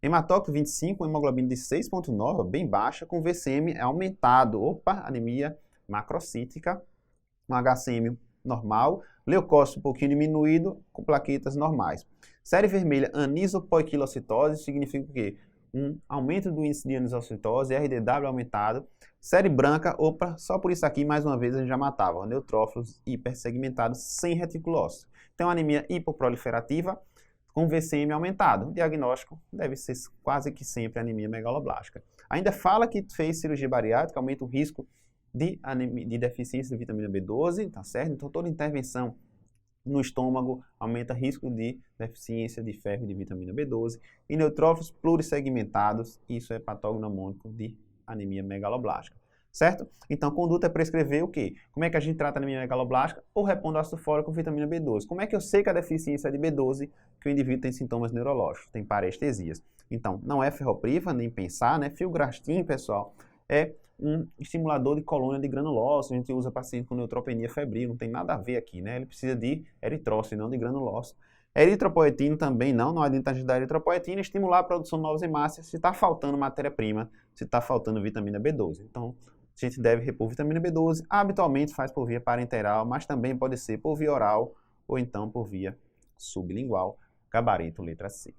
Hematócrito 25, hemoglobina de 6,9, bem baixa, com VCM aumentado. Anemia macrocítica, um HCM normal, leucócito um pouquinho diminuído, com plaquetas normais. Série vermelha, anisopoiquilocitose, significa o quê? Um aumento do índice de anisocitose, RDW aumentado. Série branca, só por isso aqui, mais uma vez, a gente já matava. Neutrófilos hipersegmentados sem reticulócito. Então, anemia hipoproliferativa, com VCM aumentado. O diagnóstico deve ser quase que sempre anemia megaloblástica. Ainda fala que fez cirurgia bariátrica, aumenta o risco de deficiência de vitamina B12, tá certo? Então, toda intervenção no estômago aumenta risco de deficiência de ferro e de vitamina B12. E neutrófilos plurissegmentados, isso é patognomônico de anemia megaloblástica, certo? Então, conduta é prescrever o quê? Como é que a gente trata a anemia megaloblástica? Ou repondo ácido fólico com vitamina B12. Como é que eu sei que a deficiência é de B12? Que o indivíduo tem sintomas neurológicos, tem parestesias. Então, não é ferropriva, nem pensar, né? Filgrastim, pessoal, é um estimulador de colônia de granulócitos. A gente usa paciente com neutropenia febril, não tem nada a ver aqui, né? Ele precisa de eritrócito e não de granulócitos. Eritropoetina também não adianta a gente dar eritropoetina, estimular a produção de novas hemácias se está faltando matéria-prima, se está faltando vitamina B12. Então, a gente deve repor vitamina B12, habitualmente faz por via parenteral, mas também pode ser por via oral ou então por via sublingual, gabarito, letra C.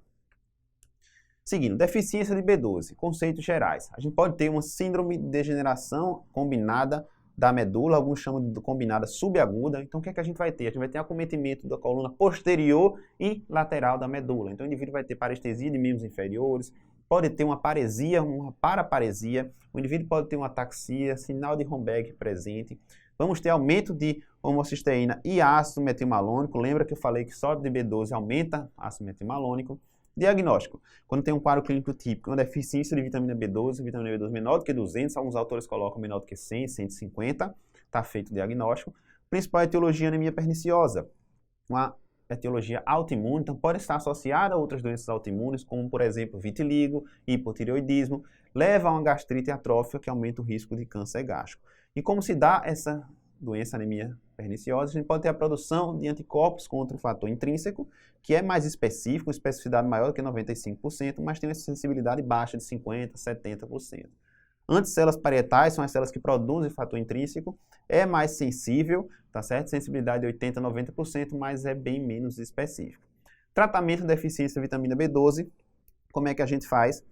Seguindo, deficiência de B12, conceitos gerais. A gente pode ter uma síndrome de degeneração combinada da medula, alguns chamam de combinada subaguda. Então, o que é que a gente vai ter? A gente vai ter acometimento da coluna posterior e lateral da medula. Então, o indivíduo vai ter parestesia de membros inferiores, pode ter uma paresia, uma paraparesia, o indivíduo pode ter uma ataxia, sinal de Romberg presente. Vamos ter aumento de homocisteína e ácido metilmalônico. Lembra que eu falei que só de B12 aumenta ácido metilmalônico. Diagnóstico. Quando tem um quadro clínico típico, uma deficiência de vitamina B12 menor do que 200, alguns autores colocam menor do que 100, 150, está feito o diagnóstico. Principal etiologia, anemia perniciosa. Uma etiologia autoimune, então pode estar associada a outras doenças autoimunes, como, por exemplo, vitiligo, hipotireoidismo, leva a uma gastrite atrófica que aumenta o risco de câncer gástrico. E como se dá essa doença, anemia perniciosa, a gente pode ter a produção de anticorpos contra o fator intrínseco, que é mais específico, especificidade maior do que 95%, mas tem uma sensibilidade baixa de 50%, 70%. Anticélulas parietais são as células que produzem fator intrínseco, é mais sensível, tá certo? Sensibilidade de 80 a 90%, mas é bem menos específico. Tratamento da deficiência de vitamina B12, como é que a gente faz?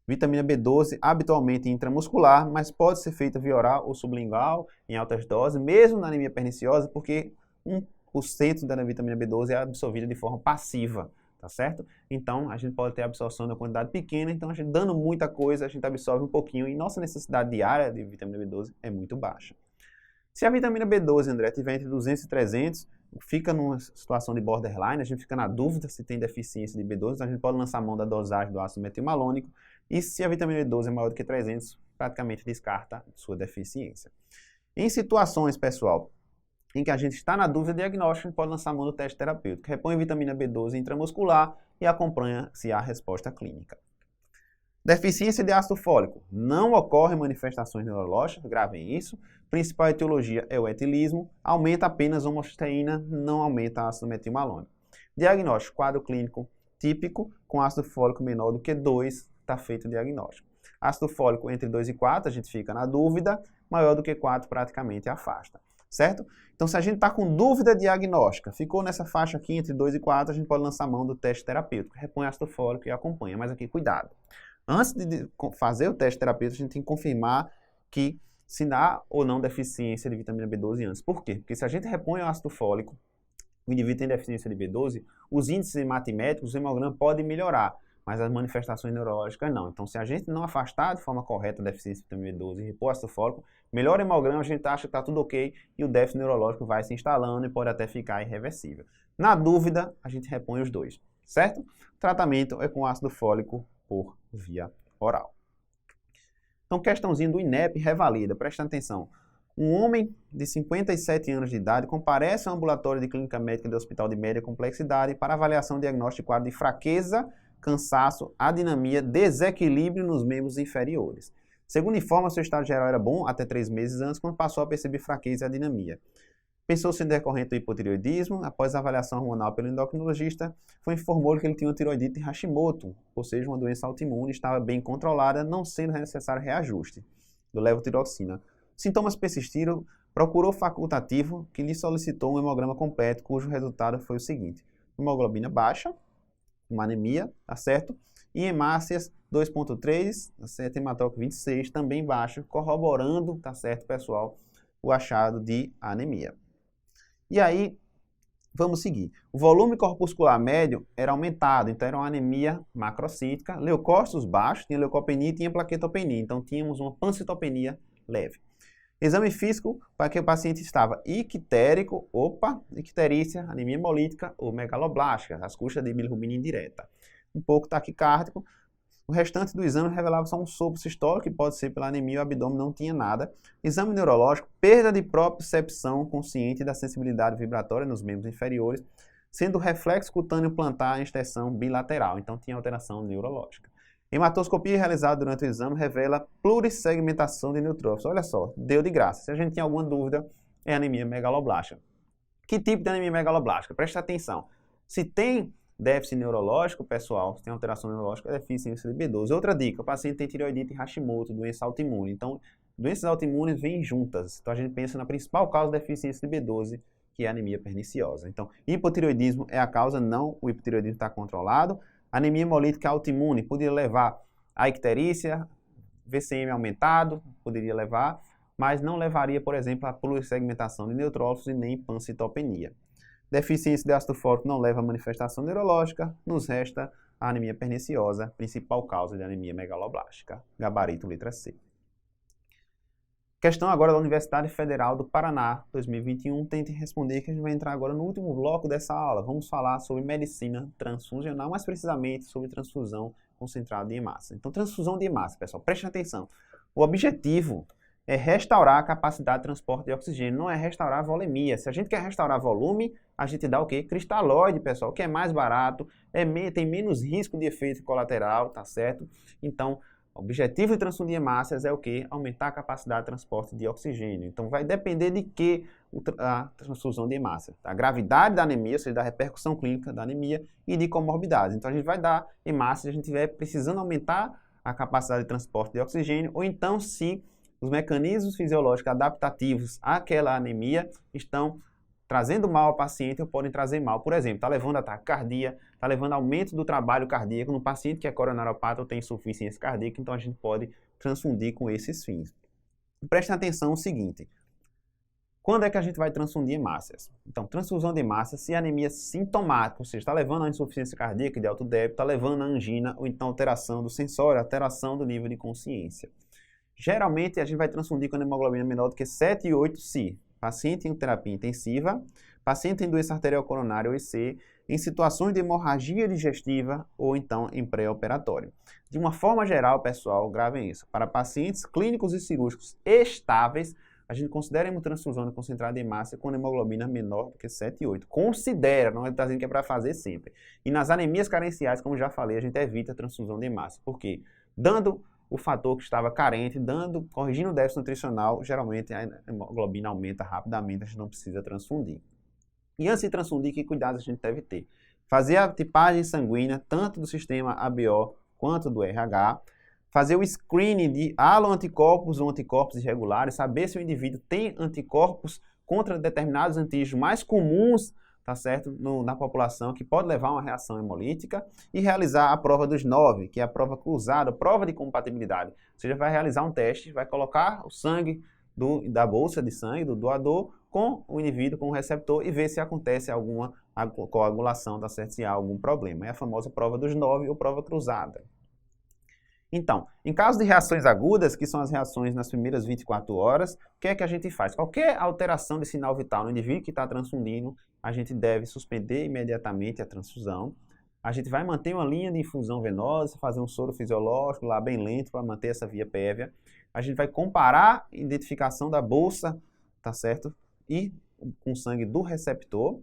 Vitamina B12 habitualmente intramuscular, mas pode ser feita via oral ou sublingual em altas doses, mesmo na anemia perniciosa, porque 1% da vitamina B12 é absorvida de forma passiva, tá certo? Então, a gente pode ter absorção de uma quantidade pequena, então a gente dando muita coisa, a gente absorve um pouquinho e nossa necessidade diária de vitamina B12 é muito baixa. Se a vitamina B12, André, tiver entre 200 e 300, fica numa situação de borderline, a gente fica na dúvida se tem deficiência de B12, então a gente pode lançar mão da dosagem do ácido metilmalônico, e se a vitamina B12 é maior do que 300, praticamente descarta sua deficiência. Em situações, pessoal, em que a gente está na dúvida diagnóstica, a gente pode lançar mão do teste terapêutico, repõe vitamina B12 intramuscular e acompanha se há resposta clínica. Deficiência de ácido fólico. Não ocorrem manifestações neurológicas, gravem isso. Principal etiologia é o etilismo. Aumenta apenas a homocysteína, não aumenta ácido metilmalônico. Diagnóstico, quadro clínico típico, com ácido fólico menor do que 2, está feito o diagnóstico. Ácido fólico entre 2 e 4, a gente fica na dúvida, maior do que 4 praticamente afasta, certo? Então, se a gente está com dúvida diagnóstica, ficou nessa faixa aqui entre 2 e 4, a gente pode lançar mão do teste terapêutico, repõe ácido fólico e acompanha, mas aqui cuidado. Antes de fazer o teste terapêutico, a gente tem que confirmar que se há ou não deficiência de vitamina B12 antes. Por quê? Porque se a gente repõe o ácido fólico, o indivíduo tem deficiência de B12, os índices hematimétricos, o hemograma pode melhorar, mas as manifestações neurológicas não. Então, se a gente não afastar de forma correta a deficiência de vitamina B12 e repor ácido fólico, melhora o hemograma, a gente acha que está tudo ok e o déficit neurológico vai se instalando e pode até ficar irreversível. Na dúvida, a gente repõe os dois, certo? O tratamento é com ácido fólico por via oral. Então, questãozinha do INEP revalida, presta atenção. Um homem de 57 anos de idade comparece ao ambulatório de clínica médica do Hospital de Média Complexidade para avaliação diagnóstica de quadro de fraqueza, cansaço, adinamia, desequilíbrio nos membros inferiores. Segundo informa, seu estado geral era bom até 3 meses antes, quando passou a perceber fraqueza e adinamia. Pensou-se em decorrente do hipotireoidismo, após a avaliação hormonal pelo endocrinologista, foi informou que ele tinha uma tiroidite Hashimoto, ou seja, uma doença autoimune, estava bem controlada, não sendo necessário reajuste do levotiroxina. Sintomas persistiram, procurou facultativo, que lhe solicitou um hemograma completo, cujo resultado foi o seguinte: hemoglobina baixa, uma anemia, tá certo? E hemácias 2.3, tá certo? Hematócrito 26, também baixo, corroborando, tá certo, pessoal, o achado de anemia. E aí, vamos seguir. O volume corpuscular médio era aumentado, então era uma anemia macrocítica, leucócitos baixos, tinha leucopenia e tinha plaquetopenia, então tínhamos uma pancitopenia leve. Exame físico para que o paciente estava ictérico, icterícia, anemia hemolítica ou megaloblástica, as custas de bilirrubina indireta. Um pouco taquicárdico. O restante do exame revelava só um sopro sistólico, que pode ser pela anemia, o abdômen não tinha nada. Exame neurológico, perda de propriocepção consciente da sensibilidade vibratória nos membros inferiores, sendo o reflexo cutâneo plantar em extensão bilateral, então tinha alteração neurológica. Hematoscopia realizada durante o exame revela plurissegmentação de neutrófilos. Olha só, deu de graça. Se a gente tem alguma dúvida, é anemia megaloblástica. Que tipo de anemia megaloblástica? Presta atenção. Se tem déficit neurológico, pessoal, se tem alteração neurológica, é deficiência de B12. Outra dica, o paciente tem tireoidite Hashimoto, doença autoimune. Então, doenças autoimunes vêm juntas. Então, a gente pensa na principal causa de deficiência de B12, que é a anemia perniciosa. Então, hipotireoidismo é a causa, não o hipotireoidismo está controlado. Anemia hemolítica autoimune poderia levar a icterícia, VCM aumentado, poderia levar, mas não levaria, por exemplo, a plurissegmentação de neutrófilos e nem pancitopenia. Deficiência de ácido fólico não leva a manifestação neurológica, nos resta a anemia perniciosa, principal causa de anemia megaloblástica. Gabarito, letra C. Questão agora da Universidade Federal do Paraná, 2021. Tentem responder, que a gente vai entrar agora no último bloco dessa aula. Vamos falar sobre medicina transfusional, mais precisamente sobre transfusão concentrada de hemácia. Então, transfusão de hemácia, pessoal, prestem atenção. O objetivo é restaurar a capacidade de transporte de oxigênio, não é restaurar a volemia. Se a gente quer restaurar volume, a gente dá o quê? Cristalóide, pessoal, que é mais barato, tem menos risco de efeito colateral, tá certo? Então, o objetivo de transfusão de hemácias é o quê? Aumentar a capacidade de transporte de oxigênio. Então, vai depender de que a transfusão de hemácia. A gravidade da anemia, ou seja, da repercussão clínica da anemia e de comorbidades. Então, a gente vai dar hemácia se a gente estiver precisando aumentar a capacidade de transporte de oxigênio, ou então se os mecanismos fisiológicos adaptativos àquela anemia estão trazendo mal ao paciente ou podem trazer mal. Por exemplo, está levando a taquicardia, está levando aumento do trabalho cardíaco no paciente que é coronariopata ou tem insuficiência cardíaca, então a gente pode transfundir com esses fins. Prestem atenção no seguinte, quando é que a gente vai transfundir hemácias? Então, transfusão de hemácias, se a anemia sintomática, ou seja, está levando a insuficiência cardíaca de alto débito, está levando a angina, ou então alteração do sensório, alteração do nível de consciência. Geralmente, a gente vai transfundir com hemoglobina menor do que 7 e 8 se paciente em terapia intensiva, paciente em doença arterial coronária ou EC, em situações de hemorragia digestiva ou então em pré-operatório. De uma forma geral, pessoal, gravem isso. Para pacientes clínicos e cirúrgicos estáveis, a gente considera a hemotransfusão de concentrado de hemácia com hemoglobina menor do que 7 e 8. Considera, não está dizendo que é para fazer sempre. E nas anemias carenciais, como já falei, a gente evita a transfusão de hemácia. Por quê? Dando o fator que estava carente, corrigindo o déficit nutricional, geralmente a hemoglobina aumenta rapidamente, a gente não precisa transfundir. E antes de transfundir, que cuidados a gente deve ter? Fazer a tipagem sanguínea, tanto do sistema ABO quanto do RH, fazer o screening de haloanticorpos ou anticorpos irregulares, saber se o indivíduo tem anticorpos contra determinados antígenos mais comuns, tá certo, na população, que pode levar a uma reação hemolítica, e realizar a prova dos 9, que é a prova cruzada, prova de compatibilidade. Você vai realizar um teste, vai colocar o sangue da bolsa de sangue do doador com o indivíduo, com o receptor, e ver se acontece alguma coagulação, tá certo, se há algum problema. É a famosa prova dos 9 ou prova cruzada. Então, em caso de reações agudas, que são as reações nas primeiras 24 horas, o que é que a gente faz? Qualquer alteração de sinal vital no indivíduo que está transfundindo, a gente deve suspender imediatamente a transfusão. A gente vai manter uma linha de infusão venosa, fazer um soro fisiológico lá bem lento para manter essa via pévia. A gente vai comparar a identificação da bolsa, tá certo? E com o sangue do receptor.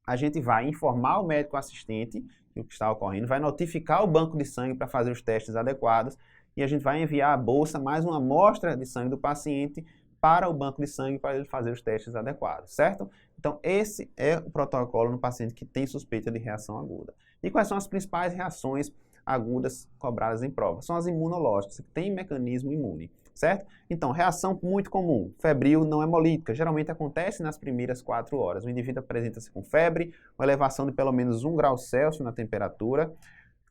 A gente vai informar o médico assistente o que está ocorrendo, vai notificar o banco de sangue para fazer os testes adequados e a gente vai enviar a bolsa mais uma amostra de sangue do paciente para o banco de sangue para ele fazer os testes adequados, certo? Então, esse é o protocolo no paciente que tem suspeita de reação aguda. E quais são as principais reações agudas cobradas em prova? São as imunológicas, que têm mecanismo imune, certo? Então, reação muito comum, febril não hemolítica, geralmente acontece nas primeiras 4 horas. O indivíduo apresenta-se com febre, uma elevação de pelo menos 1 grau Celsius na temperatura,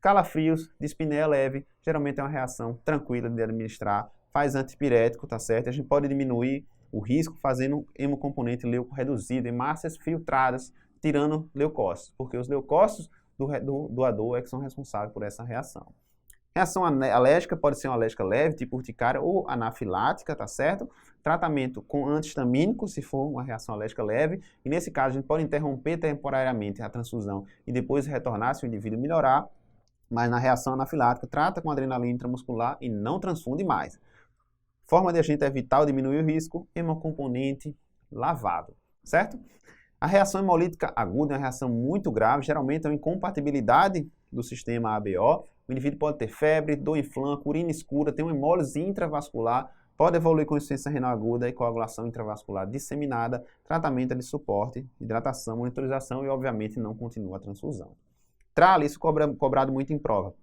calafrios, dispneia leve, geralmente é uma reação tranquila de administrar, faz antipirético, tá certo? A gente pode diminuir o risco fazendo hemocomponente leuco reduzido, hemácias filtradas, tirando leucócitos, porque os leucócitos do doador é que são responsáveis por essa reação. Reação alérgica pode ser uma alérgica leve, tipo urticária ou anafilática, tá certo? Tratamento com antihistamínico, se for uma reação alérgica leve. E nesse caso, a gente pode interromper temporariamente a transfusão e depois retornar se o indivíduo melhorar. Mas na reação anafilática, trata com adrenalina intramuscular e não transfunde mais. Forma de a gente evitar ou diminuir o risco, hemocomponente lavado, certo? A reação hemolítica aguda é uma reação muito grave, geralmente é uma incompatibilidade do sistema ABO. O indivíduo pode ter febre, dor em flanco, urina escura, tem uma hemólise intravascular, pode evoluir com insuficiência renal aguda e coagulação intravascular disseminada, tratamento de suporte, hidratação, monitorização e, obviamente, não continua a transfusão. TRAL, isso cobrado muito em prova,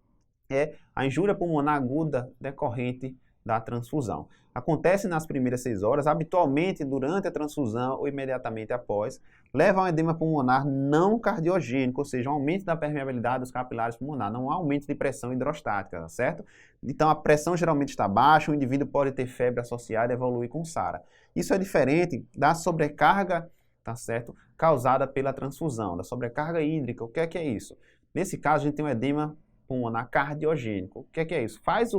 é a injúria pulmonar aguda decorrente da transfusão. Acontece nas primeiras 6 horas, habitualmente durante a transfusão ou imediatamente após, leva a um edema pulmonar não cardiogênico, ou seja, um aumento da permeabilidade dos capilares pulmonares, não há aumento de pressão hidrostática, certo? Então a pressão geralmente está baixa, o indivíduo pode ter febre associada e evoluir com SARA. Isso é diferente da sobrecarga, tá certo? Causada pela transfusão, da sobrecarga hídrica. O que é isso? Nesse caso, a gente tem um edema pulmonar cardiogênico. O que é isso? Faz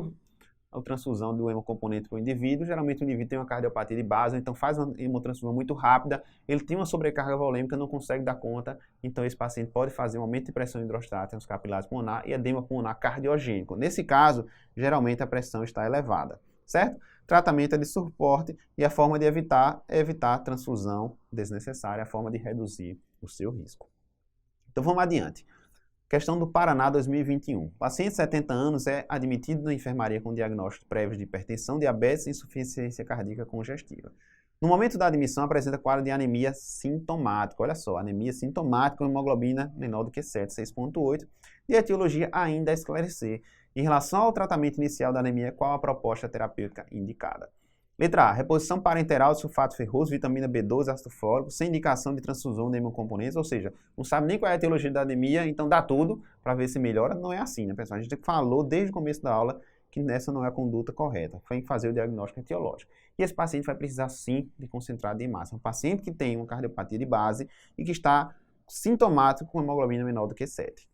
a transfusão do hemocomponente para o indivíduo, geralmente o indivíduo tem uma cardiopatia de base, então faz uma hemotransfusão muito rápida, ele tem uma sobrecarga volêmica, não consegue dar conta, então esse paciente pode fazer um aumento de pressão hidrostática nos capilares pulmonares e edema pulmonar cardiogênico. Nesse caso, geralmente a pressão está elevada, certo? Tratamento é de suporte e a forma de evitar é evitar a transfusão desnecessária, a forma de reduzir o seu risco. Então vamos adiante. Questão do Paraná 2021. Paciente de 70 anos é admitido na enfermaria com diagnóstico prévio de hipertensão, diabetes e insuficiência cardíaca congestiva. No momento da admissão, apresenta quadro de anemia sintomática. Olha só, anemia sintomática com hemoglobina menor do que 7, 6,8. E a etiologia ainda a esclarecer. Em relação ao tratamento inicial da anemia, qual a proposta terapêutica indicada? Letra A, reposição parenteral de sulfato ferroso, vitamina B12, ácido fólico, sem indicação de transfusão de hemocomponentes, ou seja, não sabe nem qual é a etiologia da anemia, então dá tudo para ver se melhora. Não é assim, né, pessoal? A gente falou desde o começo da aula que essa não é a conduta correta, foi em fazer o diagnóstico etiológico. E esse paciente vai precisar sim de concentrado em massa. Um paciente que tem uma cardiopatia de base e que está sintomático com hemoglobina menor do que 7.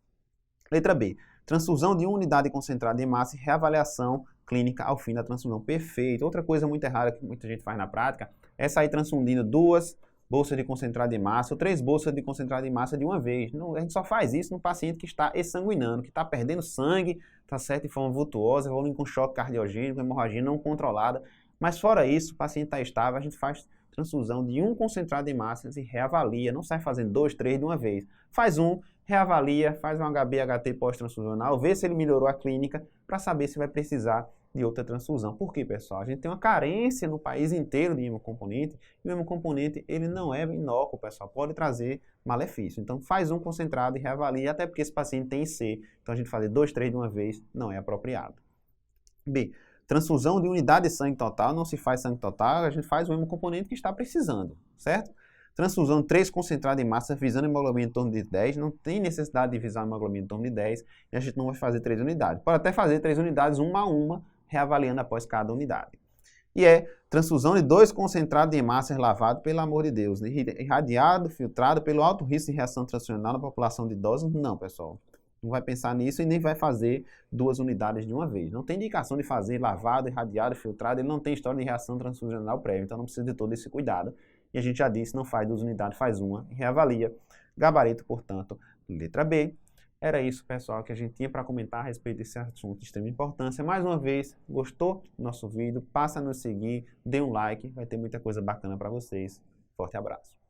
Letra B, transfusão de uma unidade concentrada em massa e reavaliação clínica ao fim da transfusão. Perfeito. Outra coisa muito errada que muita gente faz na prática é sair transfundindo 2 bolsas de concentrado em massa ou 3 bolsas de concentrado em massa de uma vez. Não, a gente só faz isso no paciente que está exsanguinando, que está perdendo sangue, está certo, de forma vultuosa, evoluindo com choque cardiogênico, hemorragia não controlada. Mas fora isso, o paciente está estável, a gente faz transfusão de um concentrado em massas e reavalia. Não sai fazendo 2, 3 de uma vez. Faz um, reavalia, faz um HB-HT pós-transfusional, vê se ele melhorou a clínica para saber se vai precisar de outra transfusão. Por quê, pessoal? A gente tem uma carência no país inteiro de hemocomponente e o hemocomponente ele não é inócuo, pessoal. Pode trazer malefício. Então faz um concentrado e reavalia, até porque esse paciente tem IC. Então a gente fazer 2, 3 de uma vez não é apropriado. B. Transfusão de unidade de sangue total, não se faz sangue total, a gente faz o hemocomponente que está precisando, certo? Transfusão de 3 concentrado em massa, visando hemoglobina em torno de 10, não tem necessidade de visar hemoglobina em torno de 10, e a gente não vai fazer 3 unidades. Pode até fazer 3 unidades uma a uma, reavaliando após cada unidade. E é transfusão de 2 concentrados em massa lavado, pelo amor de Deus, irradiado, filtrado pelo alto risco de reação transfusional na população de idosos, não, pessoal. Não vai pensar nisso e nem vai fazer 2 unidades de uma vez. Não tem indicação de fazer lavado, irradiado, filtrado, ele não tem história de reação transfusional prévia, então não precisa de todo esse cuidado. E a gente já disse, não faz 2 unidades, faz uma e reavalia. Gabarito, portanto, letra B. Era isso, pessoal, que a gente tinha para comentar a respeito desse assunto de extrema importância. Mais uma vez, gostou do nosso vídeo? Passa a nos seguir, dê um like, vai ter muita coisa bacana para vocês. Forte abraço.